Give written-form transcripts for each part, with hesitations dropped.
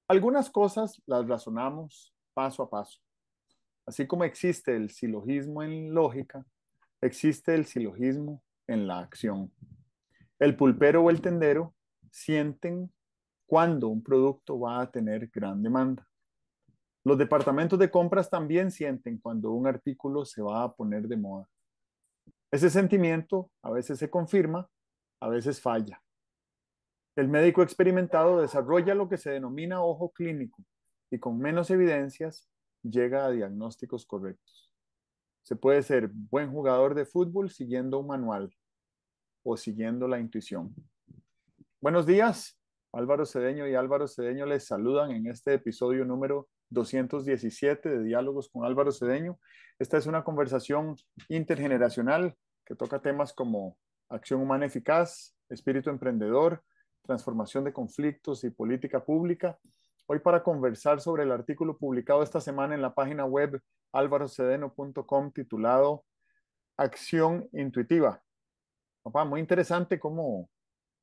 Algunas cosas las razonamos paso a paso. Así como existe el silogismo en lógica, existe el silogismo en la acción. El pulpero o el tendero sienten cuándo un producto va a tener gran demanda. Los departamentos de compras también sienten cuando un artículo se va a poner de moda. Ese sentimiento a veces se confirma, a veces falla. El médico experimentado desarrolla lo que se denomina ojo clínico y con menos evidencias llega a diagnósticos correctos. Se puede ser buen jugador de fútbol siguiendo un manual o siguiendo la intuición. Buenos días, Álvaro Cedeño y Álvaro Cedeño les saludan en este episodio número 217 de Diálogos con Álvaro Cedeño. Esta es una conversación intergeneracional que toca temas como acción humana eficaz, espíritu emprendedor, transformación de conflictos y política pública. Hoy para conversar sobre el artículo publicado esta semana en la página web alvarocedeno.com titulado Acción Intuitiva. Papá, muy interesante cómo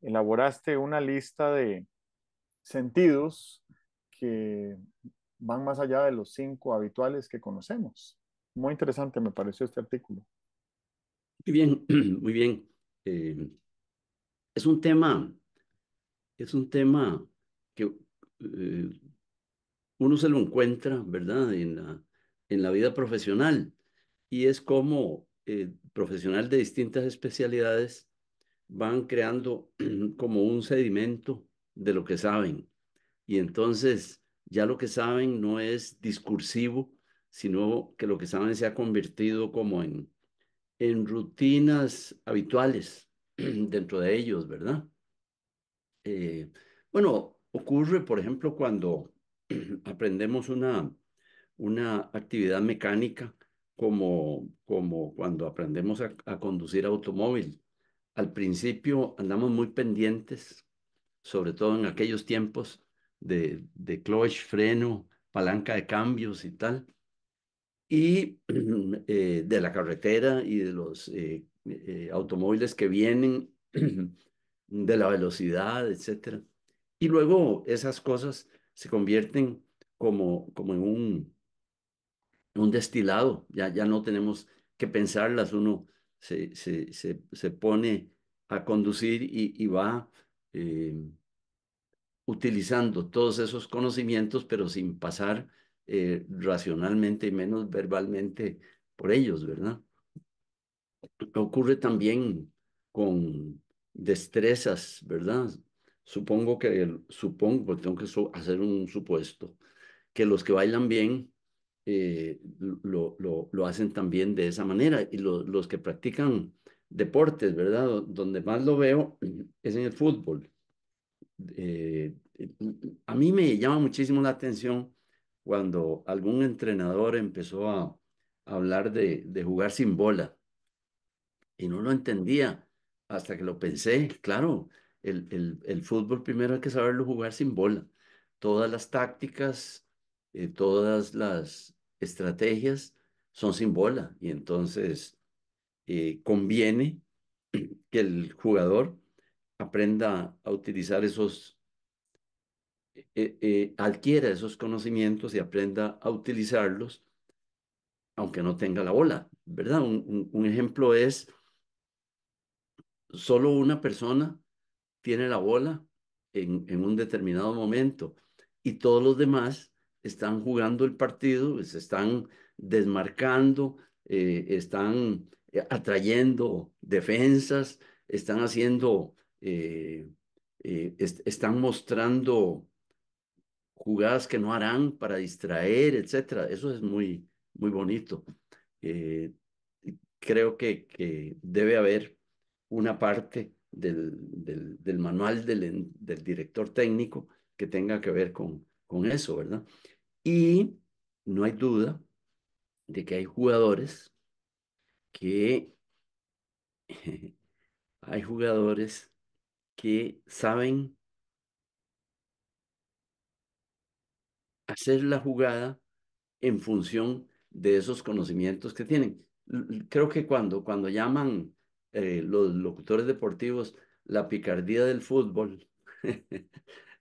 elaboraste una lista de sentidos que van más allá de los cinco habituales que conocemos. Muy interesante me pareció este artículo. Muy bien, muy bien. Eh, es un tema, es un tema que uno se lo encuentra, ¿verdad? En la vida profesional. Y es como profesional de distintas especialidades van creando como un sedimento de lo que saben. Y entonces ya lo que saben no es discursivo, sino que lo que saben se ha convertido como en rutinas habituales dentro de ellos, ¿verdad? Eh, bueno, ocurre, por ejemplo, cuando aprendemos una actividad mecánica, como cuando aprendemos a conducir automóvil. Al principio andamos muy pendientes, sobre todo en aquellos tiempos de clutch, freno, palanca de cambios y tal, y de la carretera y de los automóviles que vienen, de la velocidad, etcétera. Y luego esas cosas se convierten como en un destilado, ya no tenemos que pensarlas, uno se pone a conducir y va eh, utilizando todos esos conocimientos, pero sin pasar racionalmente y menos verbalmente por ellos, ¿verdad? Ocurre también con destrezas, ¿verdad? Supongo, tengo que hacer un supuesto, que los que bailan bien lo hacen también de esa manera, y los que practican deportes, ¿verdad? Donde más lo veo es en el fútbol. eh, a mí me llama muchísimo la atención cuando algún entrenador empezó a hablar de jugar sin bola y no lo entendía hasta que lo pensé. Claro, el fútbol primero hay que saberlo jugar sin bola. Todas las tácticas, todas las estrategias son sin bola y entonces conviene que el jugador aprenda a utilizar adquiera esos conocimientos y aprenda a utilizarlos, aunque no tenga la bola, ¿verdad? Un ejemplo es, solo una persona tiene la bola en un determinado momento y todos los demás están jugando el partido, se están desmarcando, están atrayendo defensas, están haciendo, están mostrando jugadas que no harán para distraer, etcétera. Eso es muy, muy bonito. Eh, Creo que debe haber una parte del manual del director técnico que tenga que ver con eso, ¿verdad? Y no hay duda de que hay jugadores que hay jugadores que saben hacer la jugada en función de esos conocimientos que tienen. Creo que cuando llaman los locutores deportivos la picardía del fútbol,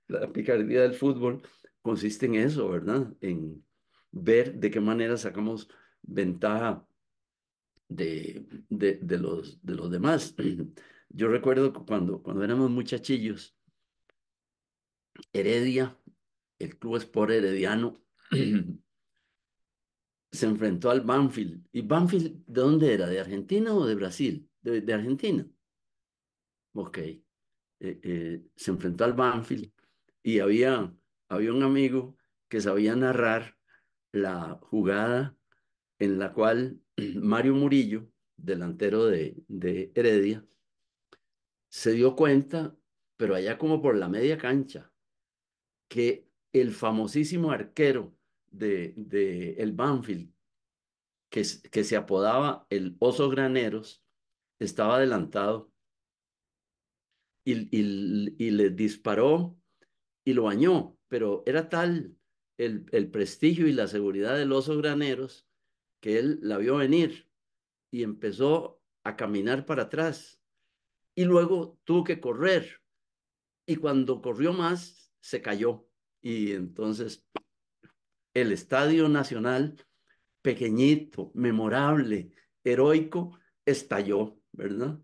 la picardía del fútbol, consiste en eso, ¿verdad? En ver de qué manera sacamos ventaja de los demás. Yo recuerdo que cuando éramos muchachillos, Heredia, el Club Sport Herediano, se enfrentó al Banfield. ¿Y Banfield de dónde era? ¿De Argentina o de Brasil? De Argentina. Ok. Se enfrentó al Banfield y había un amigo que sabía narrar la jugada en la cual Mario Murillo, delantero de Heredia, se dio cuenta, pero allá como por la media cancha, que el famosísimo arquero de el Banfield, que se apodaba el Oso Graneros, estaba adelantado y le disparó y lo bañó, pero era tal el prestigio y la seguridad del Oso Graneros que él la vio venir y empezó a caminar para atrás y luego tuvo que correr y cuando corrió más se cayó y entonces el Estadio Nacional, pequeñito, memorable, heroico, estalló, ¿verdad?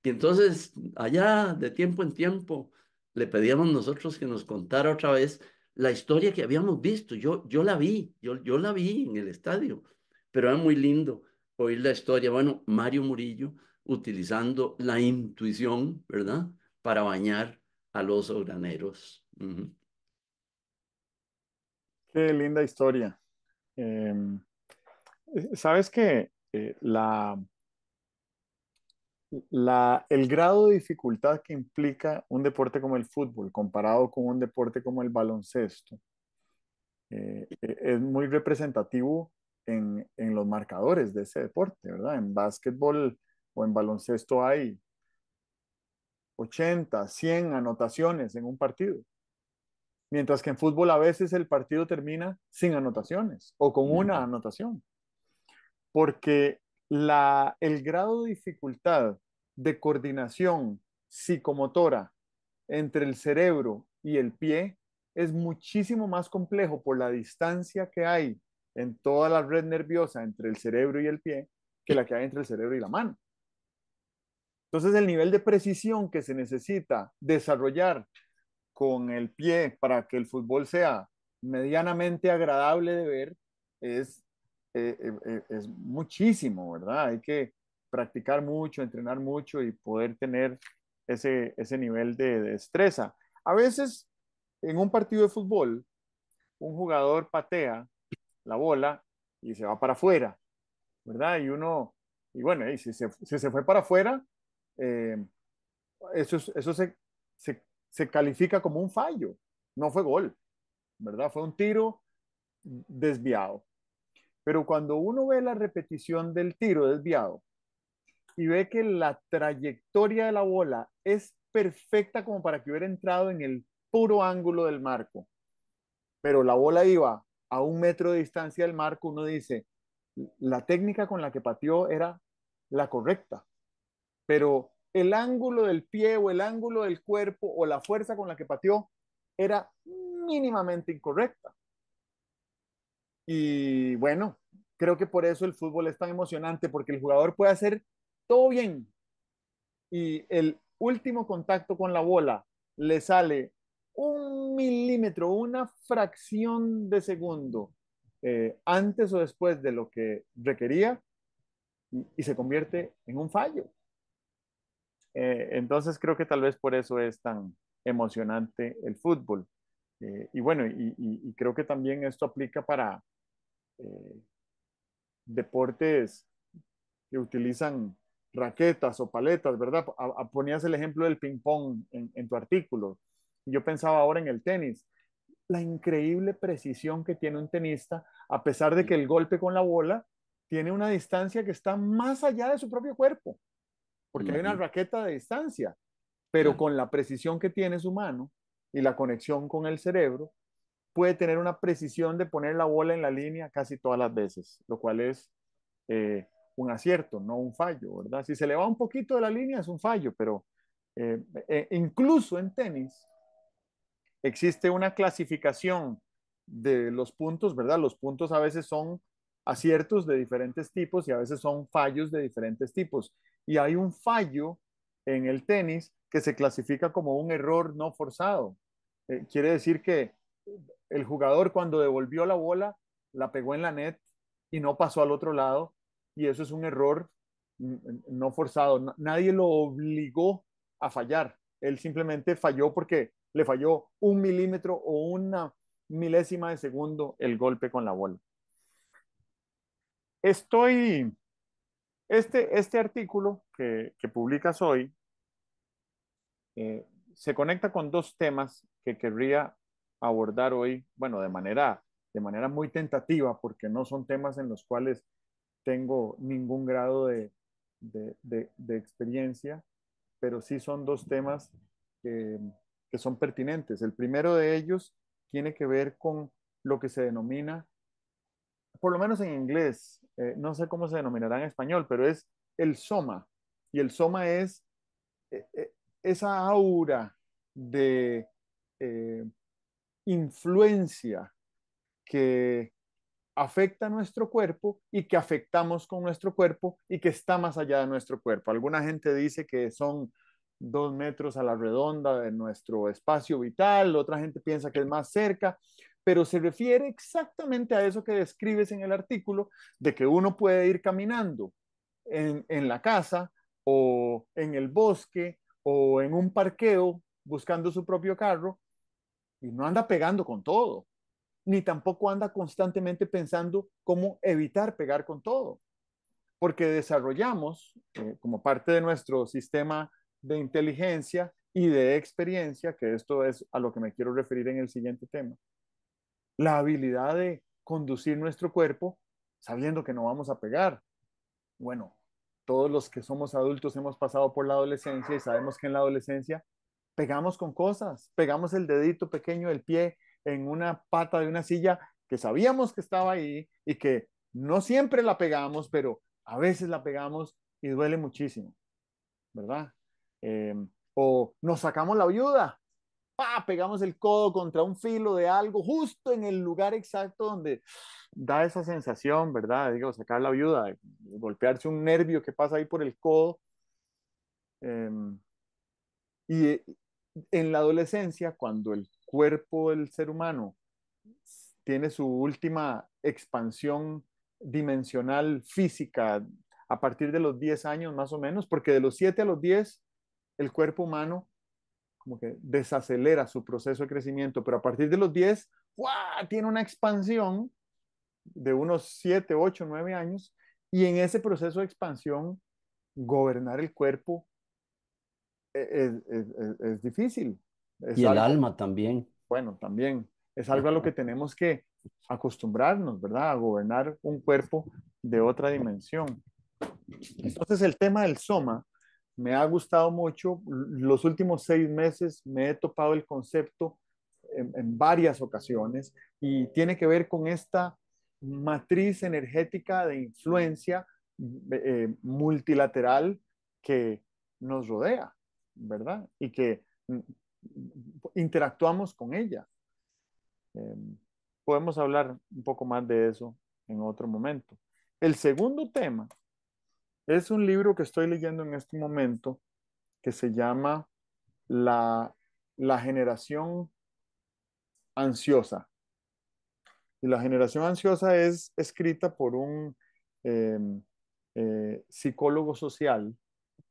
Y entonces, allá de tiempo en tiempo, le pedíamos nosotros que nos contara otra vez la historia que habíamos visto. Yo la vi, yo la vi en el estadio, pero era muy lindo oír la historia. Bueno, Mario Murillo utilizando la intuición, ¿verdad? Para bañar a los graneros. Ujú. Qué linda historia. ¿Sabes que el grado de dificultad que implica un deporte como el fútbol comparado con un deporte como el baloncesto es muy representativo en los marcadores de ese deporte, ¿verdad? En básquetbol o en baloncesto hay 80, 100 anotaciones en un partido, mientras que en fútbol a veces el partido termina sin anotaciones o con una Ujú. anotación, porque el grado de dificultad de coordinación psicomotora entre el cerebro y el pie es muchísimo más complejo por la distancia que hay en toda la red nerviosa entre el cerebro y el pie que la que hay entre el cerebro y la mano. Entonces, el nivel de precisión que se necesita desarrollar con el pie para que el fútbol sea medianamente agradable de ver es, es muchísimo, ¿verdad? Hay que practicar mucho, entrenar mucho y poder tener ese nivel de destreza. A veces, en un partido de fútbol, un jugador patea la bola y se va para afuera, ¿verdad? Y bueno, y si se fue para afuera, eh, eso se califica como un fallo, no fue gol, ¿verdad? Fue un tiro desviado. Pero cuando uno ve la repetición del tiro desviado y ve que la trayectoria de la bola es perfecta como para que hubiera entrado en el puro ángulo del marco, pero la bola iba a 1 metro de distancia del marco, uno dice, la técnica con la que pateó era la correcta, pero el ángulo del pie o el ángulo del cuerpo o la fuerza con la que pateó era mínimamente incorrecta. Y bueno, creo que por eso el fútbol es tan emocionante, porque el jugador puede hacer todo bien y el último contacto con la bola le sale 1 milímetro, una fracción de segundo antes o después de lo que requería y se convierte en un fallo. Entonces creo que tal vez por eso es tan emocionante el fútbol. Y bueno, y creo que también esto aplica para eh, deportes que utilizan raquetas o paletas, ¿verdad? Ponías el ejemplo del ping-pong en tu artículo. Yo pensaba ahora en el tenis, la increíble precisión que tiene un tenista, a pesar de que el golpe con la bola tiene una distancia que está más allá de su propio cuerpo, porque hay una Ujú. raqueta de distancia, pero Claro. con la precisión que tiene su mano y la conexión con el cerebro, puede tener una precisión de poner la bola en la línea casi todas las veces, lo cual es eh, un acierto, no un fallo, ¿verdad? Si se le va un poquito de la línea es un fallo, pero incluso en tenis, existe una clasificación de los puntos, ¿verdad? Los puntos a veces son aciertos de diferentes tipos y a veces son fallos de diferentes tipos. Y hay un fallo en el tenis que se clasifica como un error no forzado. Quiere decir que el jugador cuando devolvió la bola la pegó en la net y no pasó al otro lado y eso es un error no forzado. Nadie lo obligó a fallar. Él simplemente falló porque le falló un milímetro o una milésima de segundo el golpe con la bola. Estoy, este artículo que publicas hoy eh, se conecta con dos temas que querría abordar hoy, bueno, de manera muy tentativa, porque no son temas en los cuales tengo ningún grado de experiencia, pero sí son dos temas que, que son pertinentes. El primero de ellos tiene que ver con lo que se denomina, por lo menos en inglés, no sé cómo se denominará en español, pero es el soma. Y el soma es eh, eh, esa aura de eh, influencia que afecta a nuestro cuerpo y que afectamos con nuestro cuerpo y que está más allá de nuestro cuerpo. Alguna gente dice que son 2 metros a la redonda de nuestro espacio vital, otra gente piensa que es más cerca, pero se refiere exactamente a eso que describes en el artículo, de que uno puede ir caminando en la casa o en el bosque o en un parqueo buscando su propio carro y no anda pegando con todo, ni tampoco anda constantemente pensando cómo evitar pegar con todo, porque desarrollamos como parte de nuestro sistema de inteligencia y de experiencia, que esto es a lo que me quiero referir en el siguiente tema, la habilidad de conducir nuestro cuerpo sabiendo que no vamos a pegar. Bueno, todos los que somos adultos hemos pasado por la adolescencia y sabemos que en la adolescencia pegamos con cosas, pegamos el dedito pequeño del pie en una pata de una silla que sabíamos que estaba ahí y que no siempre la pegamos, pero a veces la pegamos y duele muchísimo, ¿verdad? Eh, o nos sacamos la viuda, ¡pah! Pegamos el codo contra un filo de algo justo en el lugar exacto donde da esa sensación, ¿verdad? Digo, sacar la viuda, golpearse un nervio que pasa ahí por el codo. Eh, y en la adolescencia, cuando el cuerpo del ser humano tiene su última expansión dimensional física a partir de los 10 años más o menos, porque de los 7 a los 10 el cuerpo humano como que desacelera su proceso de crecimiento, pero a partir de los 10 ¡guau! Tiene una expansión de unos 7 8 9 años y en ese proceso de expansión gobernar el cuerpo es difícil. Es Y el algo, alma también. bueno, también es algo a lo que tenemos que acostumbrarnos, ¿verdad? A gobernar un cuerpo de otra dimensión. Entonces, el tema del soma me ha gustado mucho. Los últimos 6 meses me he topado el concepto en varias ocasiones y tiene que ver con esta matriz energética de influencia multilateral que nos rodea, ¿verdad? Y que interactuamos con ella. Eh, Podemos hablar un poco más de eso en otro momento. El segundo tema es un libro que estoy leyendo en este momento que se llama La, la generación ansiosa. Y la generación ansiosa es escrita por un eh, psicólogo social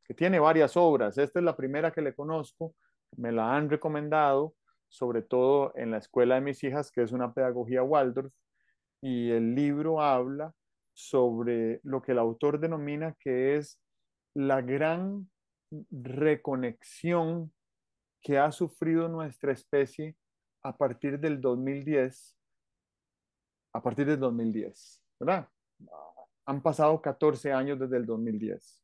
que tiene varias obras. Esta es la primera que le conozco, me la han recomendado, sobre todo en la escuela de mis hijas, que es una pedagogía Waldorf, y el libro habla sobre lo que el autor denomina que es la gran reconexión que ha sufrido nuestra especie a partir del 2010, a partir del 2010, ¿verdad? Han pasado 14 años desde el 2010.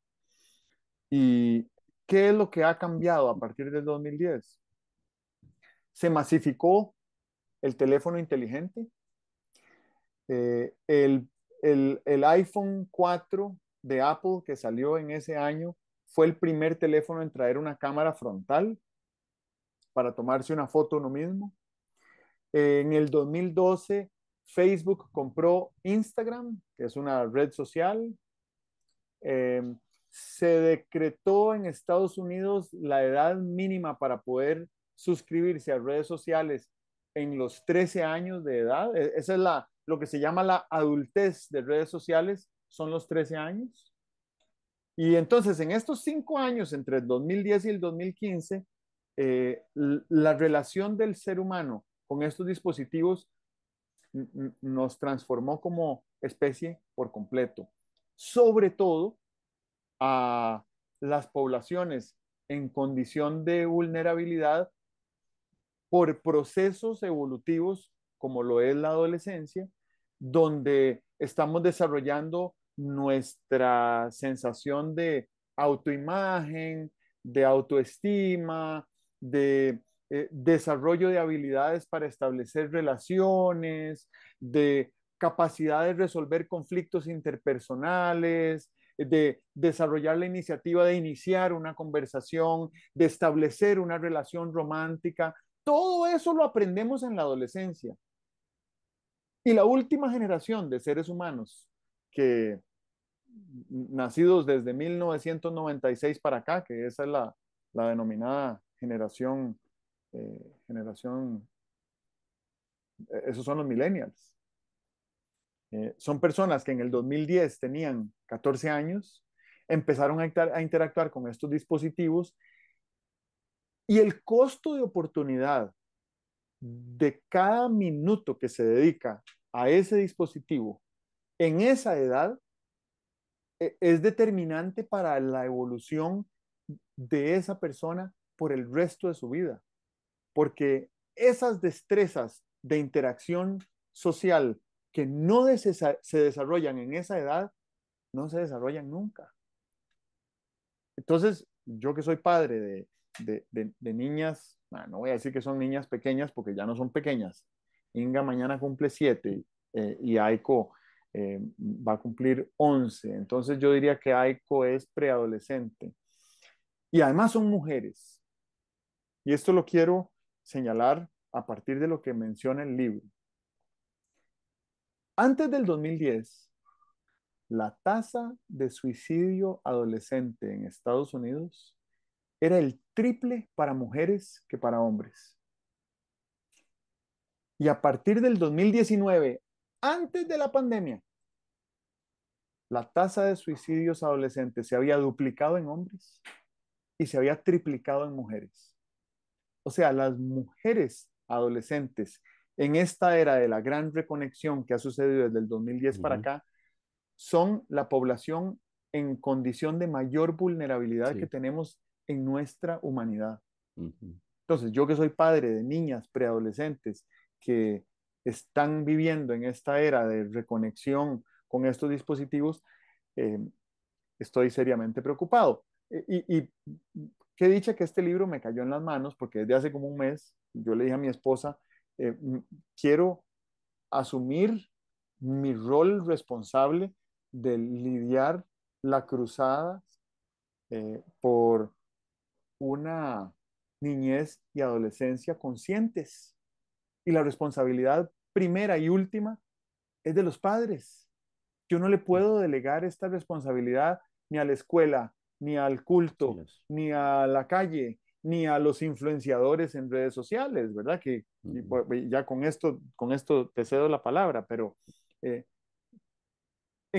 ¿Y qué es lo que ha cambiado a partir del 2010? Se masificó el teléfono inteligente, eh, el, el iPhone 4 de Apple que salió en ese año fue el primer teléfono en traer una cámara frontal. para tomarse una foto uno mismo. En el 2012, Facebook compró Instagram, que es una red social. Eh, Se decretó en Estados Unidos la edad mínima para poder suscribirse a redes sociales en los 13 años de edad. Esa es lo que se llama la adultez de redes sociales, son los 13 años. Y entonces, en estos 5 años, entre el 2010 y el 2015, la relación del ser humano con estos dispositivos nos transformó como especie por completo. Sobre todo a las poblaciones en condición de vulnerabilidad por procesos evolutivos como lo es la adolescencia, donde estamos desarrollando nuestra sensación de autoimagen, de autoestima, de desarrollo de habilidades para establecer relaciones, de capacidad de resolver conflictos interpersonales, de desarrollar la iniciativa de iniciar una conversación, de establecer una relación romántica. Todo eso lo aprendemos en la adolescencia. Y la última generación de seres humanos que nacidos desde 1996 para acá, que esa es la denominada generación, esos son los millennials. Son personas que en el 2010 tenían 14 años, empezaron a interactuar con estos dispositivos y el costo de oportunidad de cada minuto que se dedica a ese dispositivo en esa edad es determinante para la evolución de esa persona por el resto de su vida, porque esas destrezas de interacción social que no se desarrollan en esa edad, no se desarrollan nunca. Entonces, yo que soy padre de niñas, no voy a decir que son niñas pequeñas porque ya no son pequeñas. Inga mañana cumple 7 y Aiko va a cumplir 11. Entonces yo diría que Aiko es preadolescente. Y además son mujeres. Y esto lo quiero señalar a partir de lo que menciona el libro. Antes del 2010, la tasa de suicidio adolescente en Estados Unidos era el triple para mujeres que para hombres. Y a partir del 2019, antes de la pandemia, la tasa de suicidios adolescentes se había duplicado en hombres y se había triplicado en mujeres. O sea, las mujeres adolescentes en esta era de la gran reconexión que ha sucedido desde el 2010 para acá, son la población en condición de mayor vulnerabilidad que tenemos en nuestra humanidad. Entonces, yo que soy padre de niñas preadolescentes que están viviendo en esta era de reconexión con estos dispositivos, eh, estoy seriamente preocupado. Y qué dicha que este libro me cayó en las manos, porque desde hace como un mes yo le dije a mi esposa, quiero asumir mi rol responsable de lidiar la cruzada por una niñez y adolescencia conscientes. Y la responsabilidad primera y última es de los padres. Yo no le puedo delegar esta responsabilidad ni a la escuela, ni al culto, ni a la calle, ni a los influenciadores en redes sociales, ¿verdad? Que ya con esto te cedo la palabra, pero en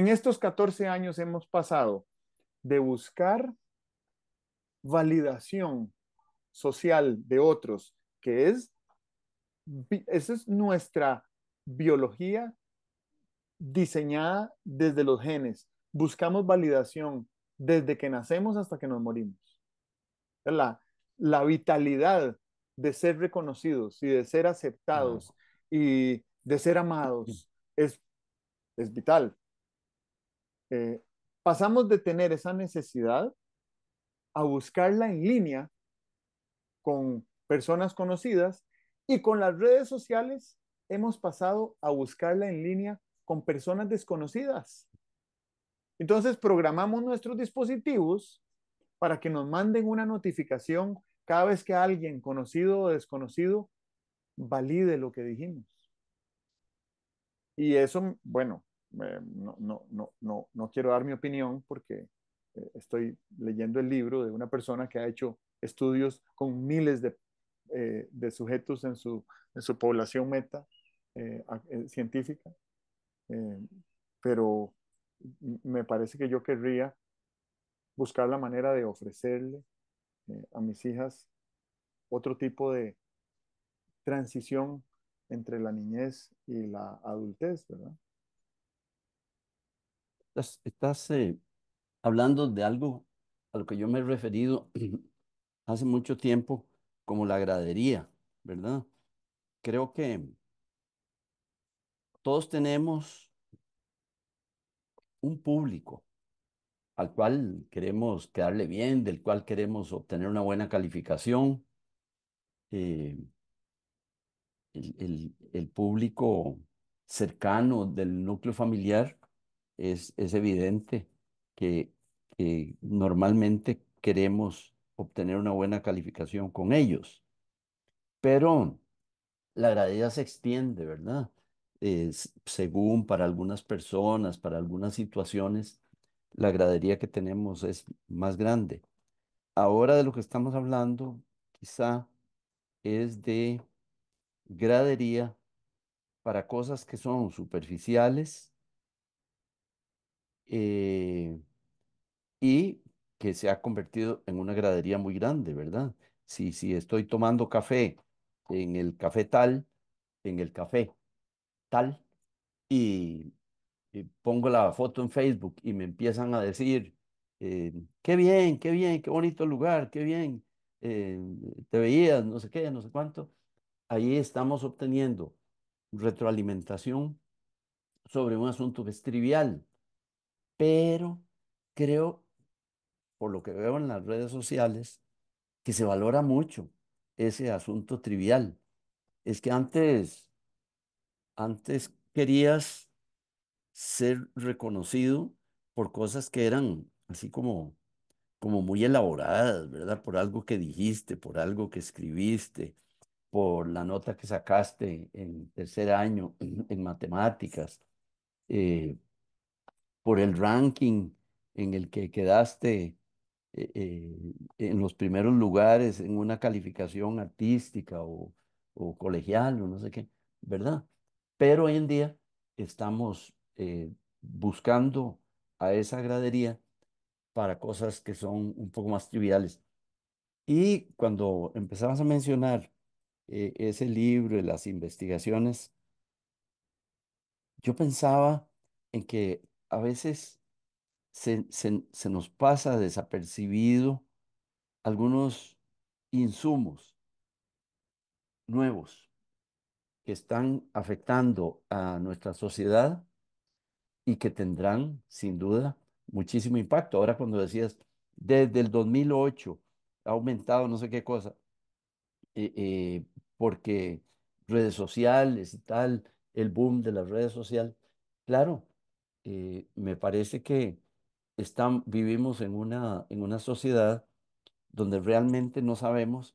estos 14 años hemos pasado de buscar validación social de otros, que esa es nuestra biología diseñada desde los genes. Buscamos validación desde que nacemos hasta que nos morimos. La vitalidad de ser reconocidos y de ser aceptados y de ser amados es vital. Pasamos de tener esa necesidad a buscarla en línea con personas conocidas y con las redes sociales hemos pasado a buscarla en línea con personas desconocidas. Entonces programamos nuestros dispositivos para que nos manden una notificación cada vez que alguien, conocido o desconocido, valide lo que dijimos. Y eso, bueno, no quiero dar mi opinión porque estoy leyendo el libro de una persona que ha hecho estudios con miles de sujetos en su población meta científica, eh, pero me parece que yo querría buscar la manera de ofrecerle a mis hijas otro tipo de transición entre la niñez y la adultez, ¿verdad? Estás hablando de algo a lo que yo me he referido hace mucho tiempo como la gradería, ¿verdad? Creo que todos tenemos un público al cual queremos quedarle bien, del cual queremos obtener una buena calificación. Eh, el público cercano del núcleo familiar es evidente que, que normalmente queremos obtener una buena calificación con ellos, pero la gravedad se extiende, ¿verdad? Según para algunas personas, para algunas situaciones, la gradería que tenemos es más grande. Ahora de lo que estamos hablando, quizá es de gradería para cosas que son superficiales eh, y que se ha convertido en una gradería muy grande, ¿verdad? Si estoy tomando café en el café tal, en el café tal, y, y pongo la foto en Facebook y me empiezan a decir, qué bien, qué bonito lugar, qué bien, eh, te veías, no sé qué, no sé cuánto. Ahí estamos obteniendo retroalimentación sobre un asunto que es trivial, pero creo, por lo que veo en las redes sociales, que se valora mucho ese asunto trivial. Es que antes querías ser reconocido por cosas que eran así como muy elaboradas, ¿verdad? Por algo que dijiste, por algo que escribiste, por la nota que sacaste en tercer año en matemáticas, eh, por el ranking en el que quedaste en los primeros lugares en una calificación artística o colegial o no sé qué, ¿verdad? Pero hoy en día estamos buscando a esa gradería para cosas que son un poco más triviales. Y cuando empezamos a mencionar ese libro y las investigaciones, yo pensaba en que a veces se nos pasa desapercibido algunos insumos nuevos que están afectando a nuestra sociedad y que tendrán, sin duda, muchísimo impacto. Ahora cuando decías, desde el 2008 ha aumentado no sé qué cosa, eh, eh, porque redes sociales y tal, el boom de las redes sociales, claro, me parece que vivimos en una sociedad donde realmente no sabemos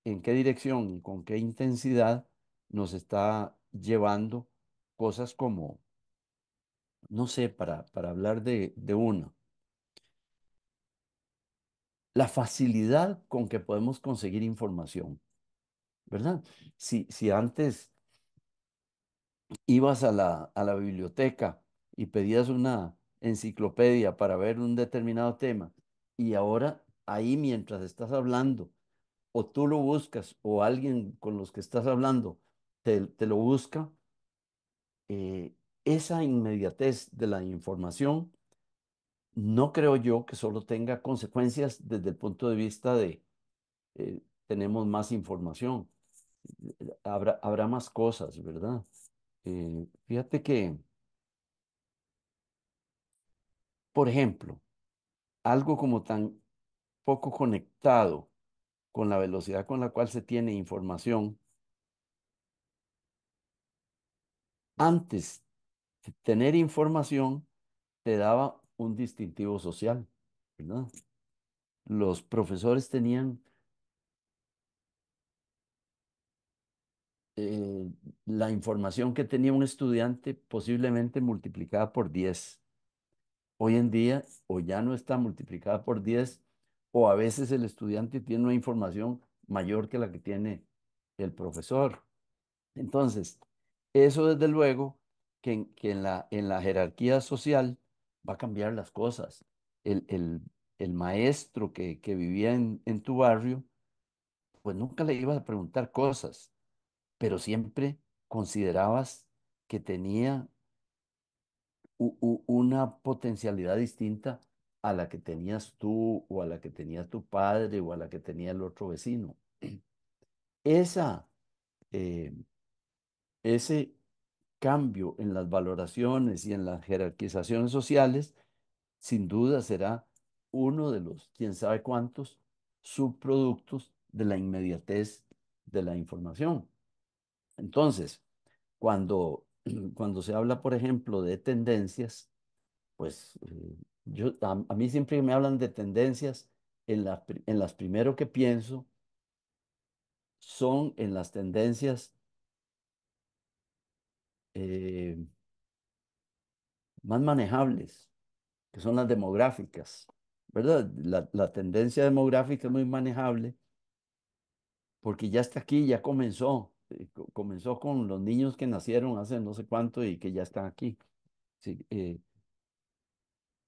en qué dirección y con qué intensidad nos está llevando cosas como, no sé, para hablar de uno, la facilidad con que podemos conseguir información, ¿verdad? Si antes ibas a a la biblioteca y pedías una enciclopedia para ver un determinado tema, y ahora ahí mientras estás hablando, o tú lo buscas, o alguien con los que estás hablando te lo busca, esa inmediatez de la información no creo yo que solo tenga consecuencias desde el punto de vista de tenemos más información. Habrá más cosas, ¿verdad? Fíjate que, por ejemplo, algo como tan poco conectado con la velocidad con la cual se tiene información, antes de tener información te daba un distintivo social, ¿verdad? Los profesores tenían eh, la información que tenía un estudiante posiblemente multiplicada por 10. Hoy en día o ya no está multiplicada por 10 o a veces el estudiante tiene una información mayor que la que tiene el profesor. Entonces, eso desde luego que en la jerarquía social va a cambiar las cosas. El maestro que vivía en tu barrio, pues nunca le ibas a preguntar cosas, pero siempre considerabas que tenía una potencialidad distinta a la que tenías tú o a la que tenía tu padre o a la que tenía el otro vecino. Esa, eh, ese cambio en las valoraciones y en las jerarquizaciones sociales, sin duda será uno de los, quién sabe cuántos, subproductos de la inmediatez de la información. Entonces, cuando, cuando se habla, por ejemplo, de tendencias, pues a mí siempre me hablan de tendencias, en las primero que pienso son en las tendencias eh, más manejables, que son las demográficas, ¿verdad? La tendencia demográfica es muy manejable porque ya está aquí, ya comenzó. Comenzó con los niños que nacieron hace no sé cuánto y que ya están aquí. Sí,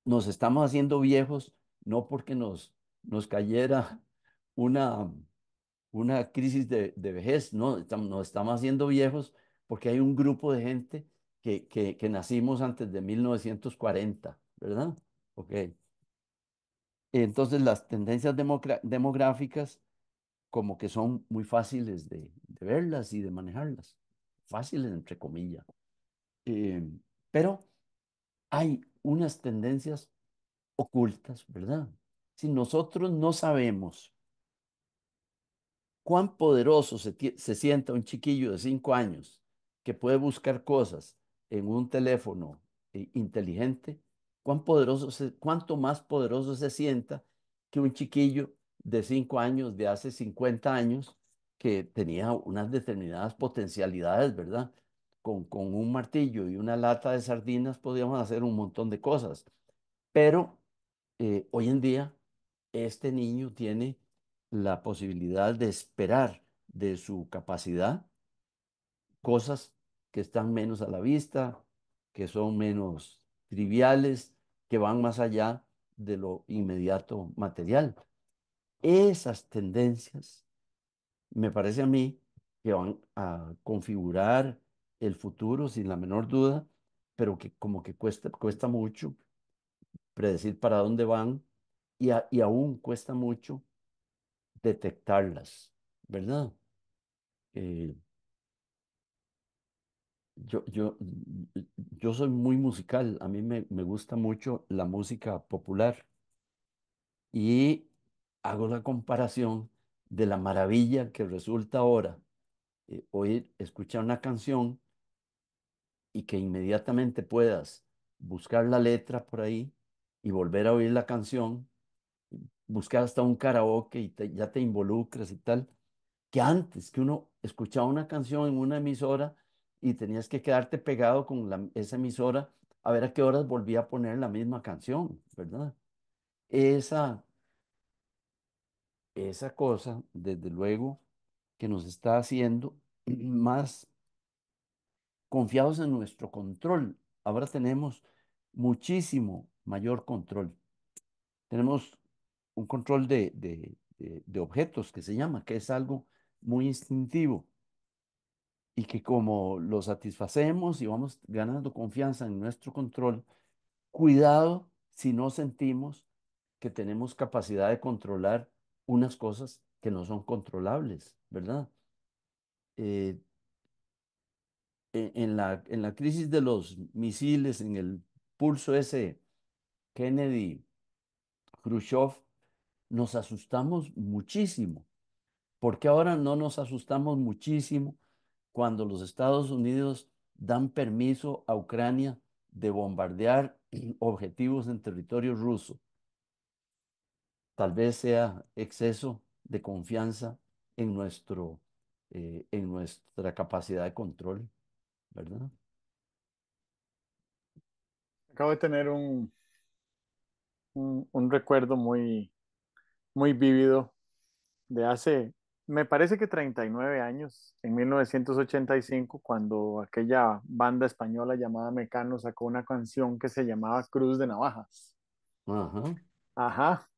nos estamos haciendo viejos no porque nos cayera una, una crisis de vejez, no, nos estamos haciendo viejos porque hay un grupo de gente que nacimos antes de 1940, ¿verdad? Ok. Entonces las tendencias demográficas como que son muy fáciles de verlas y de manejarlas, fáciles entre comillas. Eh, pero hay unas tendencias ocultas, ¿verdad? Si nosotros no sabemos cuán poderoso se sienta un chiquillo de 5 años que puede buscar cosas en un teléfono inteligente, cuánto más poderoso se sienta que un chiquillo de 5 años de hace 50 años que tenía unas determinadas potencialidades, ¿verdad? Con un martillo y una lata de sardinas podíamos hacer un montón de cosas, pero hoy en día este niño tiene la posibilidad de esperar de su capacidad cosas que están menos a la vista, que son menos triviales, que van más allá de lo inmediato material. Esas tendencias, me parece a mí, que van a configurar el futuro sin la menor duda, pero que como que cuesta mucho predecir para dónde van y aún cuesta mucho detectarlas, ¿verdad? Eh, yo, yo, yo soy muy musical, a mí me gusta mucho la música popular y hago la comparación de la maravilla que resulta ahora oír, escuchar una canción y que inmediatamente puedas buscar la letra por ahí y volver a oír la canción, buscar hasta un karaoke y ya te involucras y tal que antes, que uno escuchaba una canción en una emisora y tenías que quedarte pegado con esa emisora a ver a qué horas volvía a poner la misma canción, ¿verdad? Esa, esa cosa, desde luego, que nos está haciendo más confiados en nuestro control. Ahora tenemos muchísimo mayor control. Tenemos un control de objetos que se llama, que es algo muy instintivo y que como lo satisfacemos y vamos ganando confianza en nuestro control, cuidado si no sentimos que tenemos capacidad de controlar unas cosas que no son controlables, ¿verdad? Eh, en la crisis de los misiles, en el pulso ese Kennedy-Khrushchev, nos asustamos muchísimo. ¿Por qué ahora no nos asustamos muchísimo cuando los Estados Unidos dan permiso a Ucrania de bombardear objetivos en territorio ruso? Tal vez sea exceso de confianza en nuestro en nuestra capacidad de control, ¿verdad? Acabo de tener un recuerdo muy vívido de hace, me parece que 39 años, en 1985, cuando aquella banda española llamada Mecano sacó una canción que se llamaba Cruz de Navajas. Ajá. Ajá.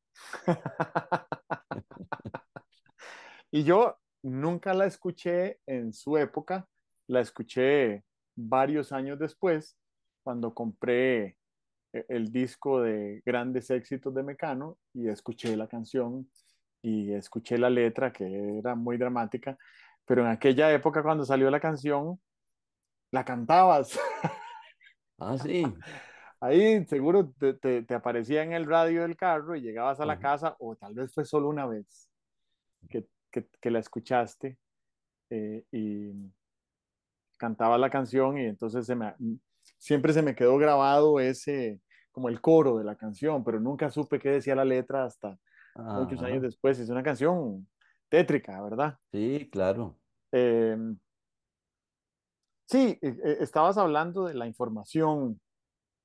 Y yo nunca la escuché en su época, la escuché varios años después, cuando compré el disco de grandes éxitos de Mecano y escuché la canción y escuché la letra que era muy dramática, pero en aquella época cuando salió la canción, la cantabas. Ah, sí. Ahí seguro te aparecía en el radio del carro y llegabas a la Ajá. casa, o tal vez fue solo una vez que la escuchaste y cantaba la canción y entonces siempre se me quedó grabado ese, como el coro de la canción, pero nunca supe qué decía la letra hasta muchos años Ajá. después. Es una canción tétrica, ¿verdad? Sí, claro. Eh, sí, estabas hablando de la información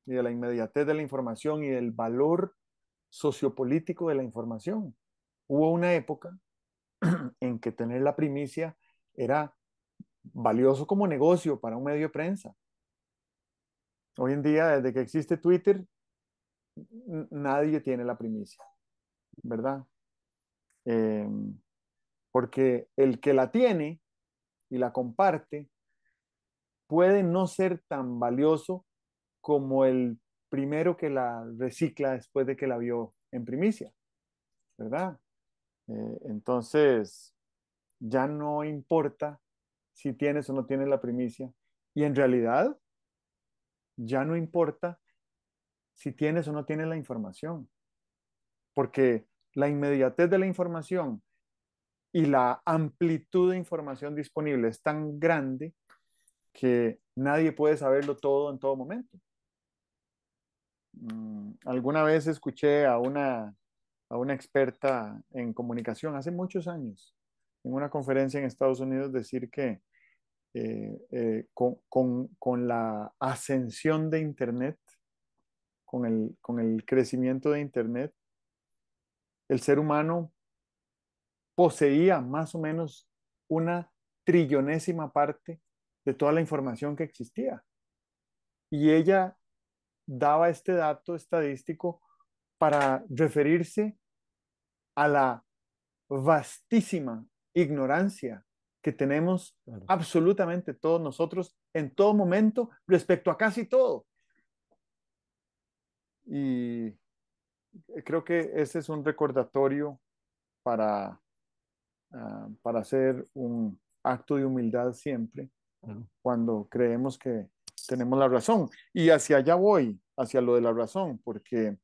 y de la inmediatez de la información y del valor sociopolítico de la información. Hubo una época en que tener la primicia era valioso como negocio para un medio de prensa. Hoy en día, desde que existe Twitter, nadie tiene la primicia, ¿verdad? Eh, porque el que la tiene y la comparte puede no ser tan valioso como el primero que la recicla después de que la vio en primicia, ¿verdad? Entonces, ya no importa si tienes o no tienes la primicia. Y en realidad, ya no importa si tienes o no tienes la información, porque la inmediatez de la información y la amplitud de información disponible es tan grande que nadie puede saberlo todo en todo momento. Alguna vez escuché a una experta en comunicación hace muchos años, en una conferencia en Estados Unidos, decir que con la ascensión de Internet, con el crecimiento de Internet, el ser humano poseía más o menos una trillonésima parte de toda la información que existía. Y ella daba este dato estadístico para referirse a la vastísima ignorancia que tenemos Claro. absolutamente todos nosotros en todo momento respecto a casi todo. Y creo que ese es un recordatorio para, para hacer un acto de humildad siempre Claro. cuando creemos que tenemos la razón. Y hacia allá voy, hacia lo de la razón, porque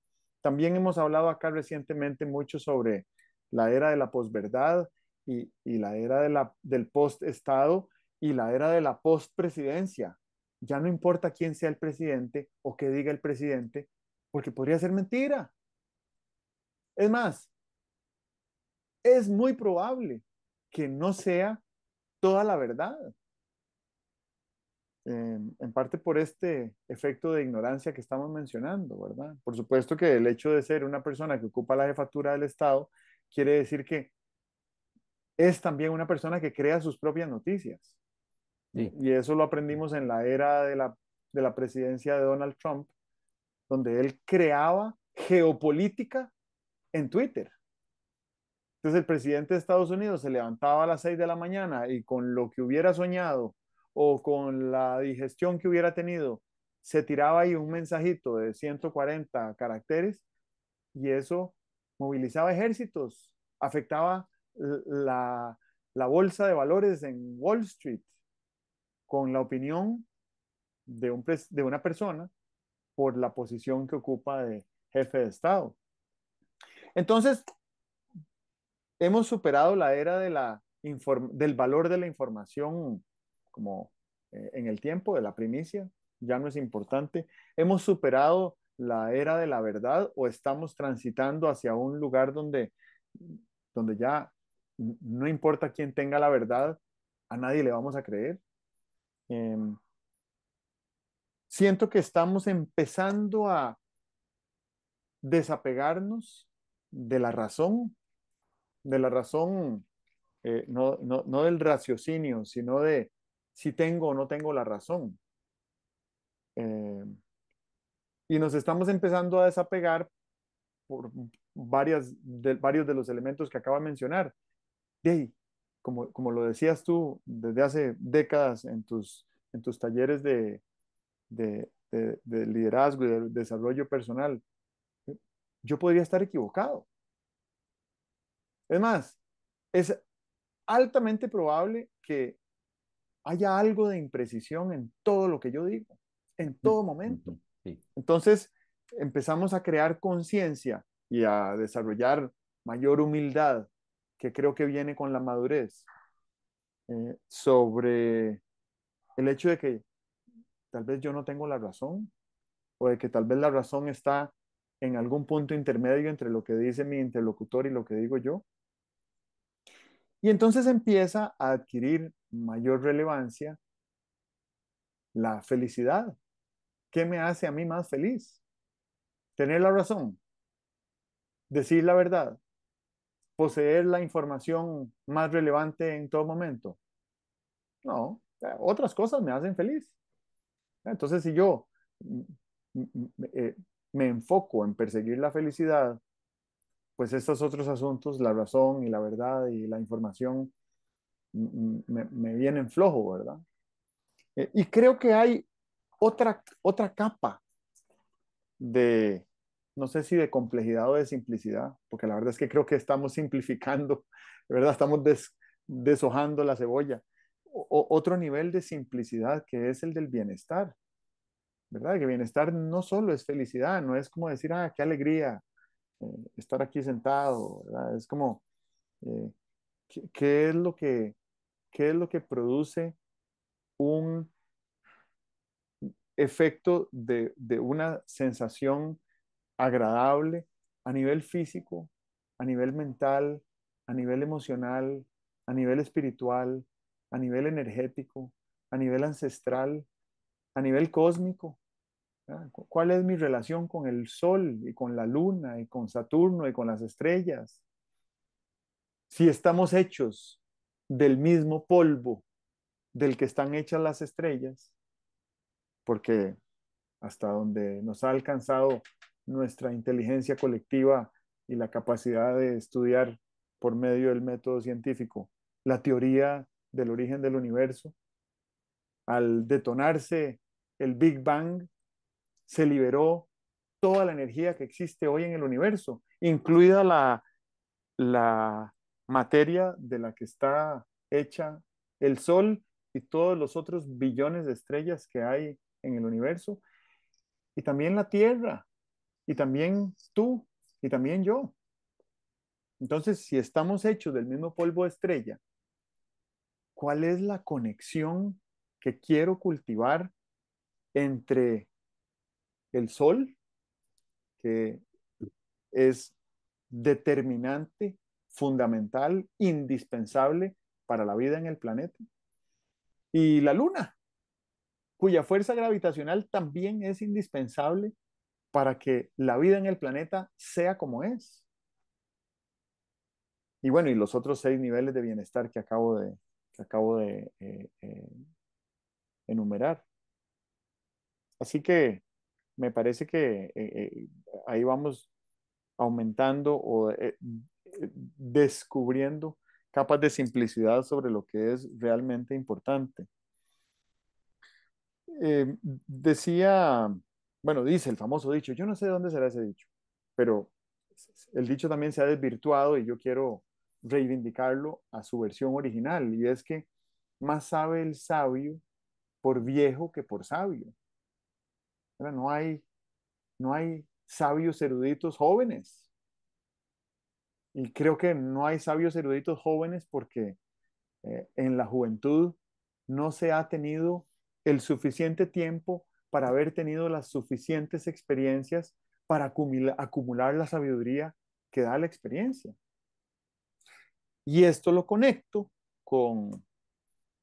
también hemos hablado acá recientemente mucho sobre la era de la posverdad y la era del post-estado y la era de la post-presidencia. Ya no importa quién sea el presidente o qué diga el presidente, porque podría ser mentira. Es más, es muy probable que no sea toda la verdad. En parte por este efecto de ignorancia que estamos mencionando, ¿verdad? Por supuesto que el hecho de ser una persona que ocupa la jefatura del Estado quiere decir que es también una persona que crea sus propias noticias. Sí. Y eso lo aprendimos en la era de la presidencia de Donald Trump, donde él creaba geopolítica en Twitter. Entonces el presidente de Estados Unidos se levantaba a las 6 de la mañana y con lo que hubiera soñado o con la digestión que hubiera tenido, se tiraba ahí un mensajito de 140 caracteres y eso movilizaba ejércitos, afectaba la, la bolsa de valores en Wall Street con la opinión de una persona por la posición que ocupa de jefe de Estado. Entonces, hemos superado la era del valor de la información como en el tiempo, de la primicia, ya no es importante. Hemos superado la era de la verdad o estamos transitando hacia un lugar donde ya no importa quién tenga la verdad, a nadie le vamos a creer. Siento que estamos empezando a desapegarnos de la razón, no del raciocinio, sino de si tengo o no tengo la razón. Eh, y nos estamos empezando a desapegar por varios de los elementos que acabo de mencionar. De ahí, como lo decías tú desde hace décadas en tus talleres de liderazgo y de desarrollo personal, yo podría estar equivocado. Es más, es altamente probable que haya algo de imprecisión en todo lo que yo digo, en todo momento. Ujú, sí. Entonces, empezamos a crear conciencia y a desarrollar mayor humildad, que creo que viene con la madurez, sobre el hecho de que tal vez yo no tengo la razón o de que tal vez la razón está en algún punto intermedio entre lo que dice mi interlocutor y lo que digo yo. Y entonces empieza a adquirir mayor relevancia la felicidad. ¿Qué me hace a mí más feliz? Tener la razón, decir la verdad, poseer la información más relevante en todo momento. No, otras cosas me hacen feliz. Entonces, si yo mm, eh, me enfoco en perseguir la felicidad, pues estos otros asuntos, la razón y la verdad y la información, me vienen flojo, ¿verdad? Y creo que hay otra capa de, no sé si de complejidad o de simplicidad, porque la verdad es que creo que estamos simplificando, de verdad estamos deshojando la cebolla. Otro nivel de simplicidad que es el del bienestar, ¿verdad? Que bienestar no solo es felicidad, no es como decir, ah, qué alegría estar aquí sentado, ¿verdad? Es como, eh, ¿qué es lo qué es lo que produce un efecto de una sensación agradable a nivel físico, a nivel mental, a nivel emocional, a nivel espiritual, a nivel energético, a nivel ancestral, a nivel cósmico? ¿Cuál es mi relación con el Sol y con la Luna y con Saturno y con las estrellas? Si estamos hechos del mismo polvo del que están hechas las estrellas, porque hasta donde nos ha alcanzado nuestra inteligencia colectiva y la capacidad de estudiar por medio del método científico la teoría del origen del universo, al detonarse el Big Bang, se liberó toda la energía que existe hoy en el universo, incluida la materia de la que está hecha el Sol y todos los otros billones de estrellas que hay en el universo, y también la Tierra, y también tú, y también yo. Entonces, si estamos hechos del mismo polvo de estrella, ¿cuál es la conexión que quiero cultivar entre el Sol, que es determinante, fundamental, indispensable para la vida en el planeta, y la Luna, cuya fuerza gravitacional también es indispensable para que la vida en el planeta sea como es? Y bueno, y los otros 6 niveles de bienestar que acabo de enumerar. Así que me parece que ahí vamos aumentando o descubriendo capas de simplicidad sobre lo que es realmente importante. Decía, bueno, dice el famoso dicho, yo no sé de dónde será ese dicho, pero el dicho también se ha desvirtuado y yo quiero reivindicarlo a su versión original, y es que más sabe el sabio por viejo que por sabio. ¿Verdad? No hay sabios eruditos jóvenes, y creo que no hay sabios eruditos jóvenes porque en la juventud no se ha tenido el suficiente tiempo para haber tenido las suficientes experiencias para acumular la sabiduría que da la experiencia. Y esto lo conecto con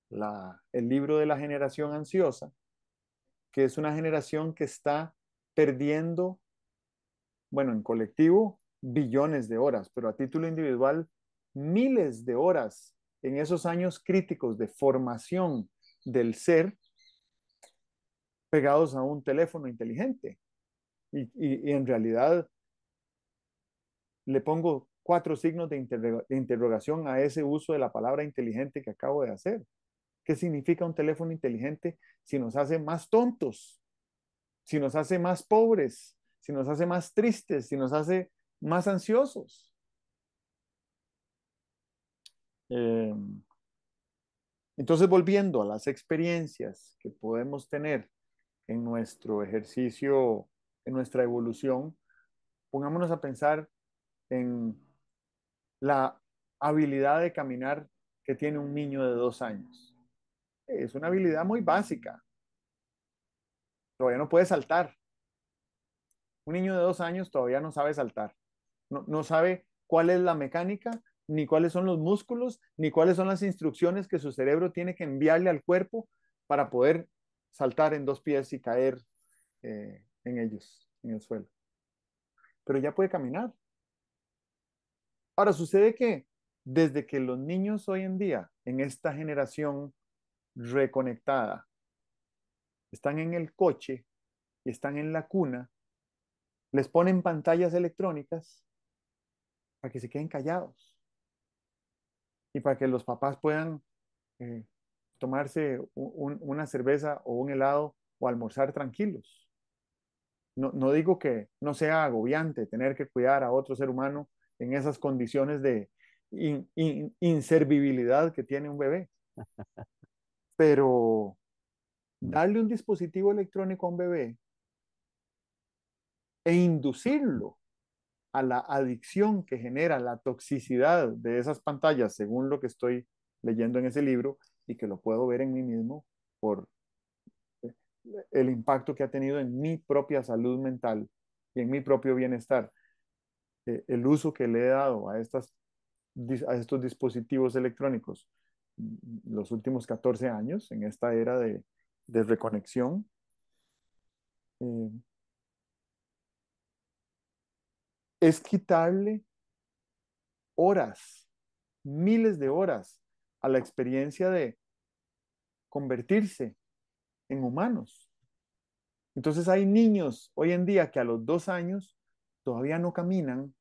el libro de la generación ansiosa, que es una generación que está perdiendo, bueno, en colectivo, billones de horas, pero a título individual, miles de horas en esos años críticos de formación del ser pegados a un teléfono inteligente. Y en realidad le pongo 4 signos de interrogación a ese uso de la palabra inteligente que acabo de hacer. ¿Qué significa un teléfono inteligente si nos hace más tontos, si nos hace más pobres, si nos hace más tristes, si nos hace más ansiosos? Eh, entonces, volviendo a las experiencias que podemos tener en nuestro ejercicio, en nuestra evolución, pongámonos a pensar en la habilidad de caminar que tiene un niño de 2 años. Es una habilidad muy básica. Todavía no puede saltar. Un niño de 2 años todavía no sabe saltar. No sabe cuál es la mecánica, ni cuáles son los músculos, ni cuáles son las instrucciones que su cerebro tiene que enviarle al cuerpo para poder saltar en 2 pies y caer en ellos, en el suelo. Pero ya puede caminar. Ahora, sucede que desde que los niños hoy en día, en esta generación reconectada, están en el coche y están en la cuna, les ponen pantallas electrónicas para que se queden callados y para que los papás puedan eh, tomarse una cerveza o un helado o almorzar tranquilos. No digo que no sea agobiante tener que cuidar a otro ser humano en esas condiciones de inservibilidad que tiene un bebé, pero darle un dispositivo electrónico a un bebé e inducirlo a la adicción que genera la toxicidad de esas pantallas, según lo que estoy leyendo en ese libro, y que lo puedo ver en mí mismo por el impacto que ha tenido en mi propia salud mental y en mi propio bienestar. El uso que le he dado a estos dispositivos electrónicos los últimos 14 años en esta era de reconexión, eh, es quitarle horas, miles de horas a la experiencia de convertirse en humanos. Entonces hay niños hoy en día que a los 2 años todavía no caminan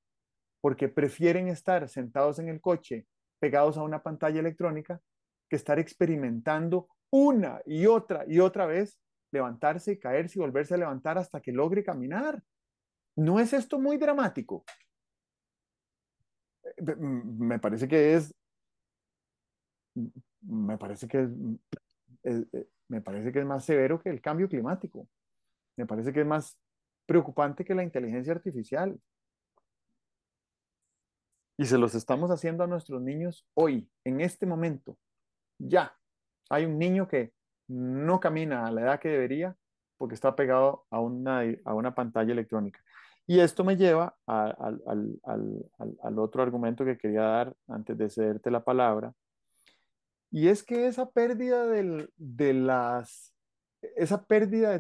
porque prefieren estar sentados en el coche pegados a una pantalla electrónica que estar experimentando una y otra vez levantarse y caerse y volverse a levantar hasta que logre caminar. ¿No es esto muy dramático? Me parece que es, me parece que me parece que es más severo que el cambio climático. Me parece que es más preocupante que la inteligencia artificial. Y se los estamos haciendo a nuestros niños hoy, en este momento. Ya. Hay un niño que no camina a la edad que debería porque está pegado a una pantalla electrónica. Y esto me lleva al otro argumento que quería dar antes de cederte la palabra, y es que esa pérdida de